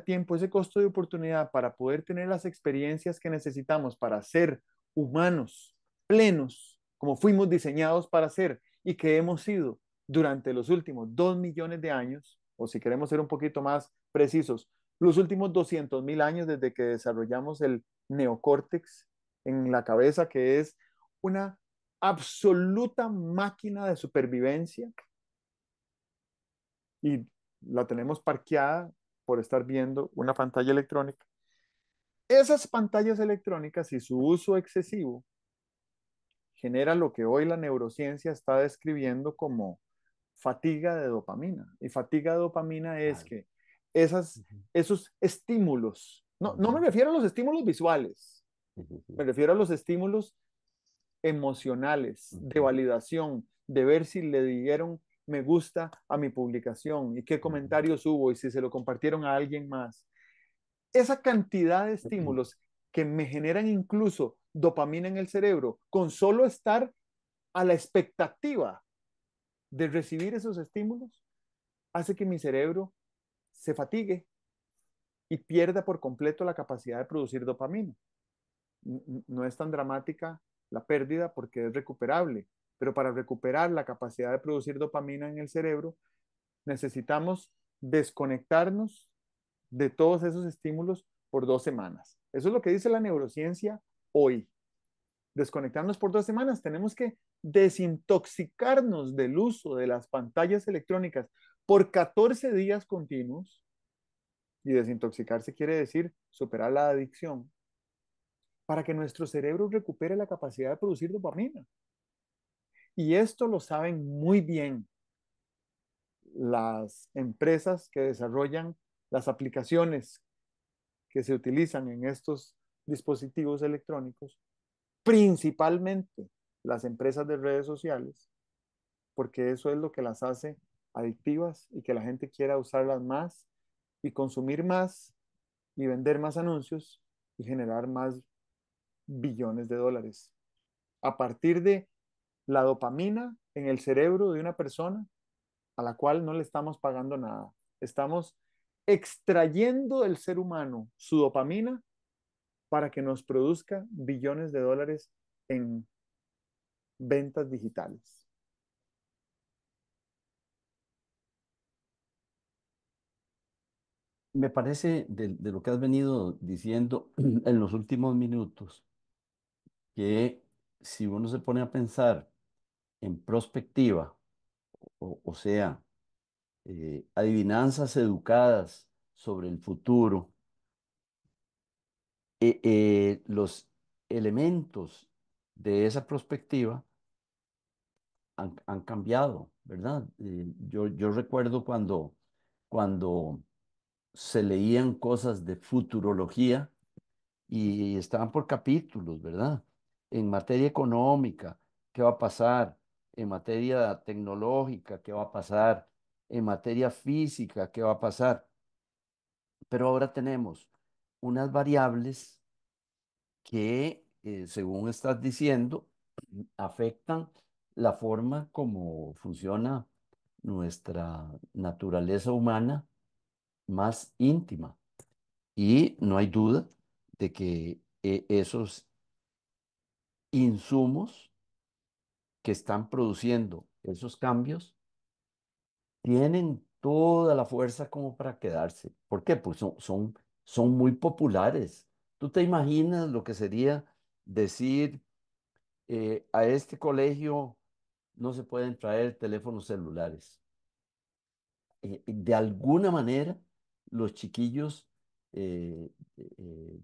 tiempo, ese costo de oportunidad para poder tener las experiencias que necesitamos para ser humanos plenos, como fuimos diseñados para ser y que hemos sido durante los últimos 2 millones de años, o si queremos ser un poquito más precisos, los últimos 200.000 años desde que desarrollamos el neocórtex en la cabeza, que es una absoluta máquina de supervivencia y la tenemos parqueada por estar viendo una pantalla electrónica. Esas pantallas electrónicas y su uso excesivo genera lo que hoy la neurociencia está describiendo como fatiga de dopamina. Y fatiga de dopamina es Claro. que Ujú, esos estímulos, no me ujú, refiero a los estímulos visuales, ujú, me refiero a los estímulos emocionales, de ujú, validación, de ver si le dieron me gusta a mi publicación y qué ujú, comentarios hubo y si se lo compartieron a alguien más. Esa cantidad de ujú. estímulos que me generan incluso dopamina en el cerebro, con solo estar a la expectativa de recibir esos estímulos, hace que mi cerebro se fatigue y pierda por completo la capacidad de producir dopamina. No es tan dramática la pérdida porque es recuperable, pero para recuperar la capacidad de producir dopamina en el cerebro necesitamos desconectarnos de todos esos estímulos por 2 semanas. Eso es lo que dice la neurociencia hoy. Desconectarnos por 2 semanas. Tenemos que desintoxicarnos del uso de las pantallas electrónicas por 14 días continuos. Y desintoxicarse quiere decir superar la adicción para que nuestro cerebro recupere la capacidad de producir dopamina. Y esto lo saben muy bien las empresas que desarrollan las aplicaciones que se utilizan en estos dispositivos electrónicos, principalmente las empresas de redes sociales, porque eso es lo que las hace adictivas y que la gente quiera usarlas más y consumir más y vender más anuncios y generar más billones de dólares. A partir de la dopamina en el cerebro de una persona a la cual no le estamos pagando nada. Estamos extrayendo del ser humano su dopamina para que nos produzca billones de dólares en ventas digitales. Me parece de lo que has venido diciendo en los últimos minutos, que si uno se pone a pensar en prospectiva, o sea, adivinanzas educadas sobre el futuro, los elementos de esa perspectiva han cambiado, ¿verdad? Yo recuerdo cuando se leían cosas de futurología y estaban por capítulos, ¿verdad? En materia económica, ¿qué va a pasar? En materia tecnológica, ¿qué va a pasar? En materia física, ¿qué va a pasar? Pero ahora tenemos unas variables que, según estás diciendo, afectan la forma como funciona nuestra naturaleza humana más íntima. Y no hay duda de que esos insumos que están produciendo esos cambios tienen toda la fuerza como para quedarse. ¿Por qué? Pues son muy populares. ¿Tú te imaginas lo que sería decir a este colegio no se pueden traer teléfonos celulares? De alguna manera, los chiquillos eh, eh,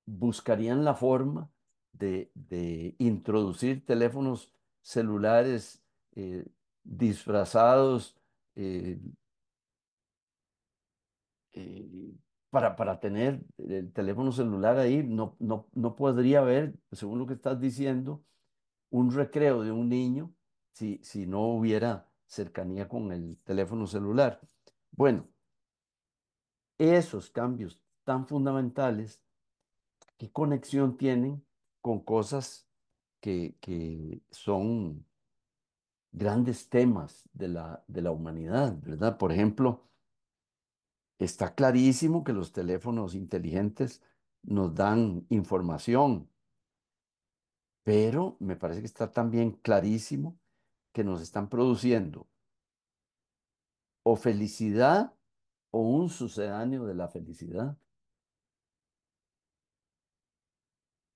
buscarían la forma de introducir teléfonos celulares disfrazados eh, eh, para tener el teléfono celular ahí. No podría haber, según lo que estás diciendo, un recreo de un niño si no hubiera cercanía con el teléfono celular. Bueno, esos cambios tan fundamentales, ¿qué conexión tienen con cosas que son grandes temas de la humanidad, ¿verdad? Por ejemplo, está clarísimo que los teléfonos inteligentes nos dan información, pero me parece que está también clarísimo que nos están produciendo o felicidad o un sucedáneo de la felicidad.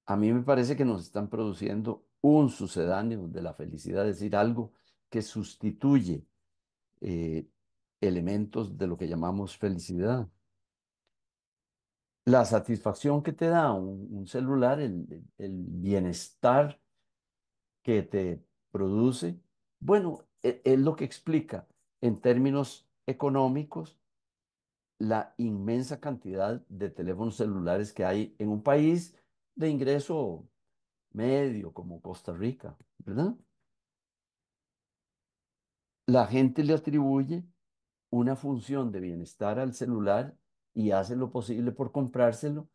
A mí me parece que nos están produciendo un sucedáneo de la felicidad, es decir, algo que sustituye eh, elementos de lo que llamamos felicidad. La satisfacción que te da un celular, el bienestar que te produce, bueno, es lo que explica en términos económicos la inmensa cantidad de teléfonos celulares que hay en un país de ingreso medio como Costa Rica, ¿verdad? La gente le atribuye una función de bienestar al celular y hace lo posible por comprárselo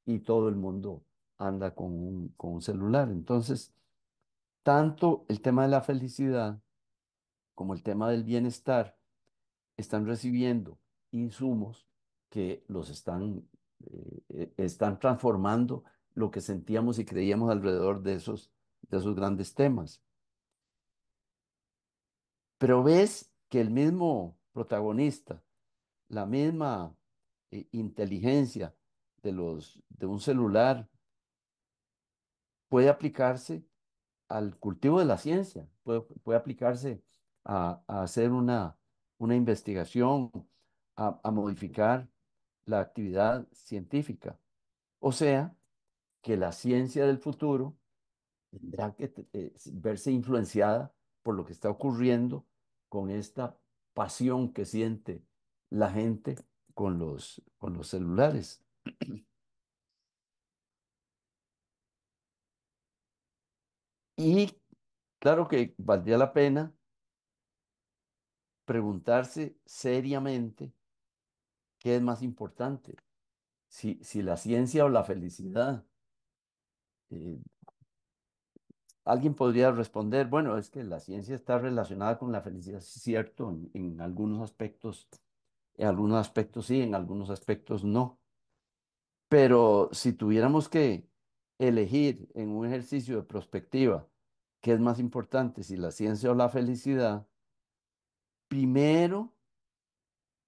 y todo el mundo anda con un celular. Entonces, tanto el tema de la felicidad como el tema del bienestar están recibiendo insumos que están transformando lo que sentíamos y creíamos alrededor de esos grandes temas. Pero ves que el mismo protagonista, la misma inteligencia de un celular puede aplicarse al cultivo de la ciencia, puede aplicarse a hacer una investigación, a modificar la actividad científica. O sea, que la ciencia del futuro tendrá que verse influenciada por lo que está ocurriendo con esta pasión que siente la gente con los celulares. Y claro que valdría la pena preguntarse seriamente qué es más importante, si la ciencia o la felicidad. Eh, Alguien podría responder, bueno, es que la ciencia está relacionada con la felicidad, sí es cierto, en algunos aspectos sí, en algunos aspectos no. Pero si tuviéramos que elegir en un ejercicio de prospectiva qué es más importante, si la ciencia o la felicidad, primero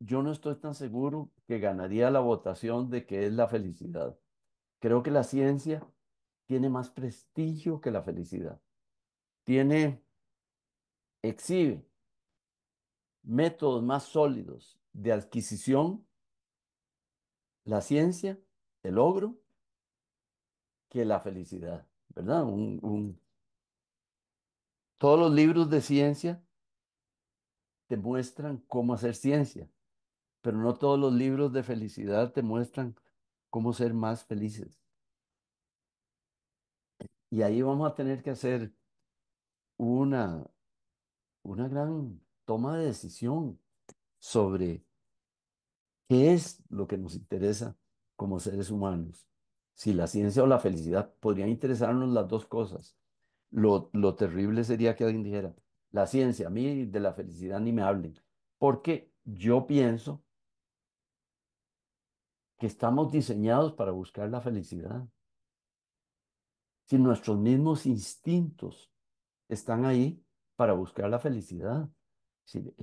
yo no estoy tan seguro que ganaría la votación de qué es la felicidad. Creo que la ciencia tiene más prestigio que la felicidad. Tiene, exhibe métodos más sólidos de adquisición, la ciencia, el logro, que la felicidad, ¿verdad? Todos los libros de ciencia te muestran cómo hacer ciencia, pero no todos los libros de felicidad te muestran cómo ser más felices. Y ahí vamos a tener que hacer una, una gran toma de decisión sobre qué es lo que nos interesa como seres humanos. Si la ciencia o la felicidad podrían interesarnos las dos cosas. Lo terrible sería que alguien dijera, la ciencia, a mí de la felicidad ni me hablen, porque yo pienso que estamos diseñados para buscar la felicidad. Si nuestros mismos instintos están ahí para buscar la felicidad. Si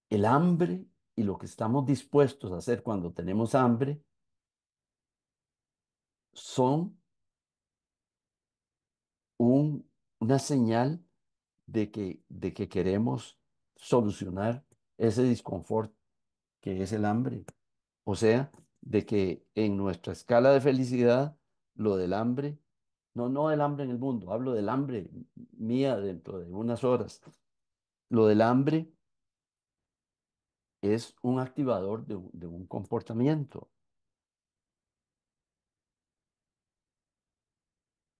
el hambre y lo que estamos dispuestos a hacer cuando tenemos hambre son una señal de que queremos solucionar ese disconfort que es el hambre. O sea, de que en nuestra escala de felicidad, lo del hambre, no del hambre en el mundo, hablo del hambre mía dentro de unas horas. Lo del hambre es un activador de un comportamiento.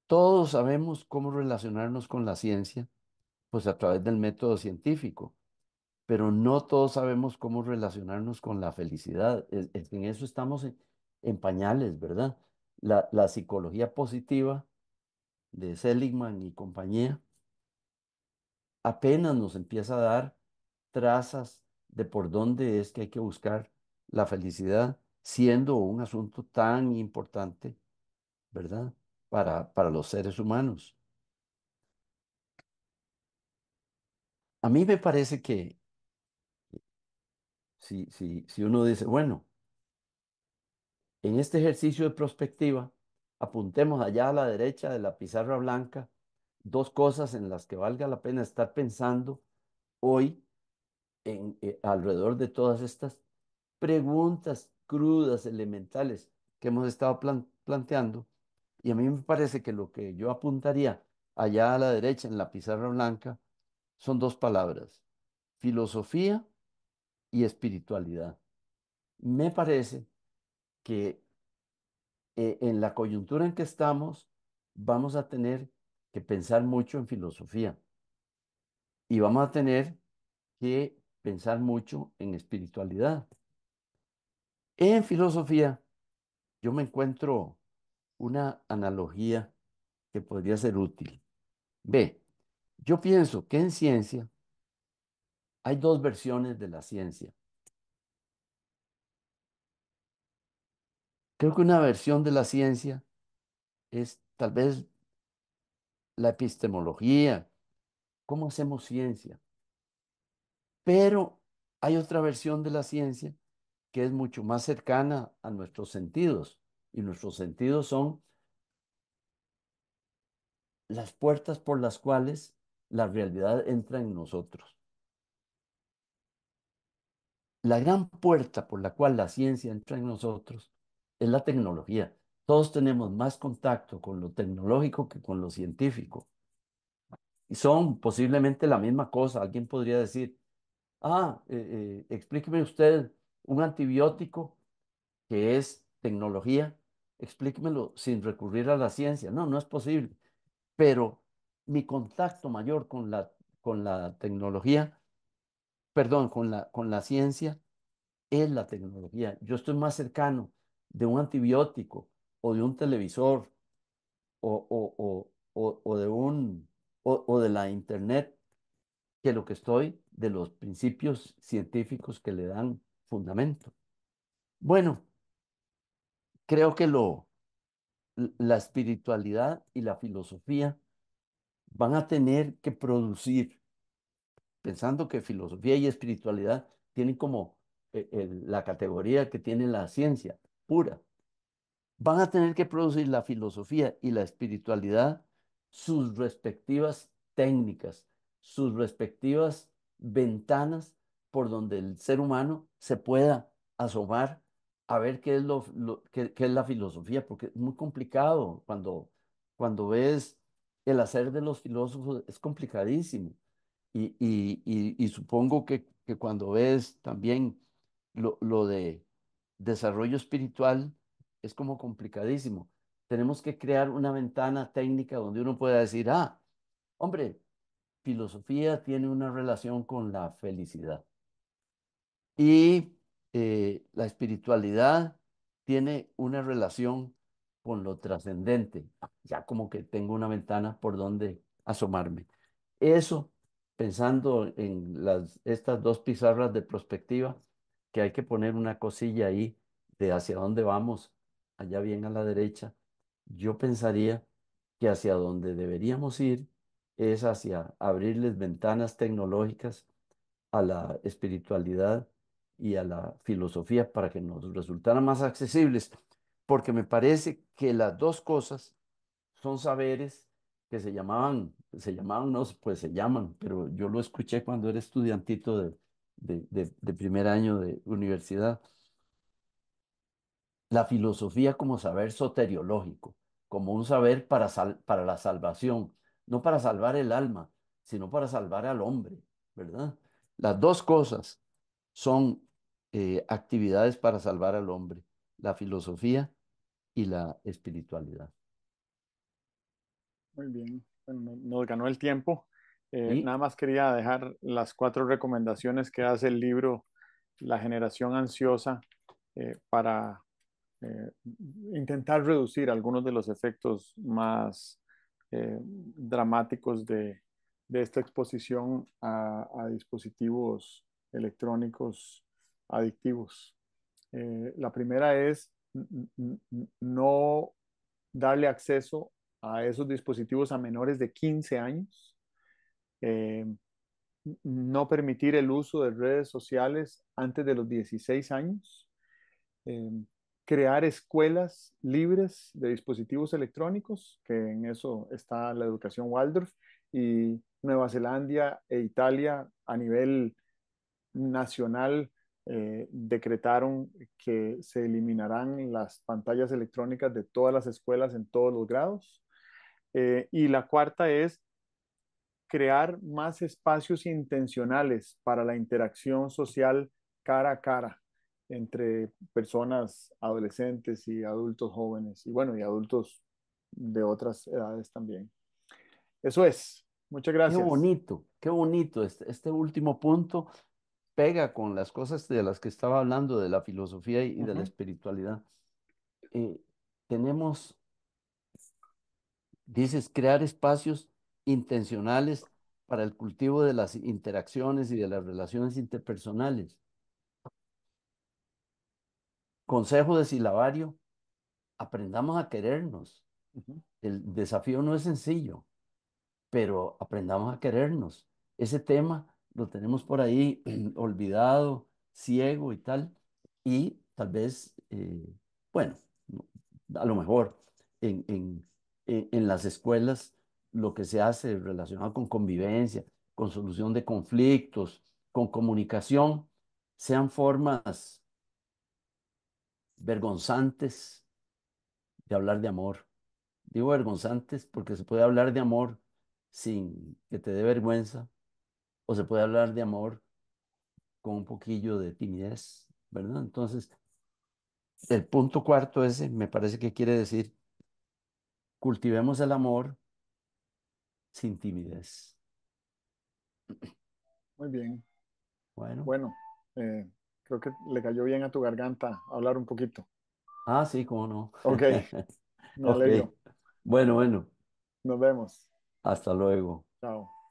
Todos sabemos cómo relacionarnos con la ciencia, pues a través del método científico, pero no todos sabemos cómo relacionarnos con la felicidad. En eso estamos en pañales, ¿verdad? La psicología positiva de Seligman y compañía apenas nos empieza a dar trazas de por dónde es que hay que buscar la felicidad, siendo un asunto tan importante, ¿verdad? Para los seres humanos. A mí me parece que si uno dice, bueno, en este ejercicio de prospectiva, apuntemos allá a la derecha de la pizarra blanca dos cosas en las que valga la pena estar pensando hoy alrededor de todas estas preguntas crudas, elementales que hemos estado planteando. Y a mí me parece que lo que yo apuntaría allá a la derecha en la pizarra blanca son dos palabras, filosofía y espiritualidad. Me parece que en la coyuntura en que estamos vamos a tener que pensar mucho en filosofía y vamos a tener que pensar mucho en espiritualidad. En filosofía yo me encuentro una analogía que podría ser útil. Ve, yo pienso que en ciencia Hay dos versiones de la ciencia. Creo que una versión de la ciencia es tal vez la epistemología, cómo hacemos ciencia. Pero hay otra versión de la ciencia que es mucho más cercana a nuestros sentidos. Y nuestros sentidos son las puertas por las cuales la realidad entra en nosotros. La gran puerta por la cual la ciencia entra en nosotros es la tecnología. Todos tenemos más contacto con lo tecnológico que con lo científico. Y son posiblemente la misma cosa. Alguien podría decir, explíqueme usted un antibiótico que es tecnología, explíquemelo sin recurrir a la ciencia. No, no es posible. Pero mi contacto mayor con la tecnología, perdón, con la ciencia, es la tecnología. Yo estoy más cercano de un antibiótico o de un televisor o de o de la internet que lo que estoy de los principios científicos que le dan fundamento. Bueno, creo que la espiritualidad y la filosofía van a tener que producir, pensando que filosofía y espiritualidad tienen como la categoría que tiene la ciencia pura. Van a tener que producir la filosofía y la espiritualidad sus respectivas técnicas, sus respectivas ventanas por donde el ser humano se pueda asomar a ver qué es qué es la filosofía, porque es muy complicado cuando ves el hacer de los filósofos, es complicadísimo. Y supongo que cuando ves también lo de desarrollo espiritual, es como complicadísimo. Tenemos que crear una ventana técnica donde uno pueda decir, hombre, filosofía tiene una relación con la felicidad. Y la espiritualidad tiene una relación con lo trascendente. Ya como que tengo una ventana por donde asomarme. Eso, pensando en estas dos pizarras de perspectiva, que hay que poner una cosilla ahí de hacia dónde vamos, allá bien a la derecha, yo pensaría que hacia donde deberíamos ir es hacia abrirles ventanas tecnológicas a la espiritualidad y a la filosofía para que nos resultaran más accesibles, porque me parece que las dos cosas son saberes que se llamaban, no, pues se llaman, pero yo lo escuché cuando era estudiantito de primer año de universidad, la filosofía como saber soteriológico, como un saber para la salvación, no para salvar el alma, sino para salvar al hombre, ¿verdad? Las dos cosas son actividades para salvar al hombre, la filosofía y la espiritualidad. Muy bien. Bueno, nos ganó el tiempo. ¿Sí? Nada más quería dejar las cuatro recomendaciones que hace el libro La generación ansiosa para intentar reducir algunos de los efectos más dramáticos de esta exposición a dispositivos electrónicos adictivos. La primera es no darle acceso a esos dispositivos a menores de 15 años, eh, no permitir el uso de redes sociales antes de los 16 años, eh, crear escuelas libres de dispositivos electrónicos, que en eso está la educación Waldorf, y Nueva Zelanda e Italia a nivel nacional decretaron que se eliminarán las pantallas electrónicas de todas las escuelas en todos los grados. Y la cuarta es crear más espacios intencionales para la interacción social cara a cara entre personas adolescentes y adultos jóvenes y bueno, y adultos de otras edades también. Eso es. Muchas gracias. Qué bonito. Este último punto pega con las cosas de las que estaba hablando, de la filosofía y de la Ujú. espiritualidad. Eh, tenemos, dices, crear espacios intencionales para el cultivo de las interacciones y de las relaciones interpersonales. Consejo de silabario, aprendamos a querernos. Ujú. El desafío no es sencillo, pero aprendamos a querernos. Ese tema lo tenemos por ahí olvidado, ciego y tal, y tal vez, bueno, a lo mejor en las escuelas lo que se hace relacionado con convivencia, con solución de conflictos, con comunicación, sean formas vergonzantes de hablar de amor. Digo vergonzantes porque se puede hablar de amor sin que te dé vergüenza, o se puede hablar de amor con un poquillo de timidez, ¿verdad? Entonces, el punto cuarto ese me parece que quiere decir, cultivemos el amor sin timidez. Muy bien. Bueno, Bueno, eh, creo que le cayó bien a tu garganta hablar un poquito. sí, cómo no. Ok, me Ok, alegro. bueno, Nos vemos. hasta luego. Chao.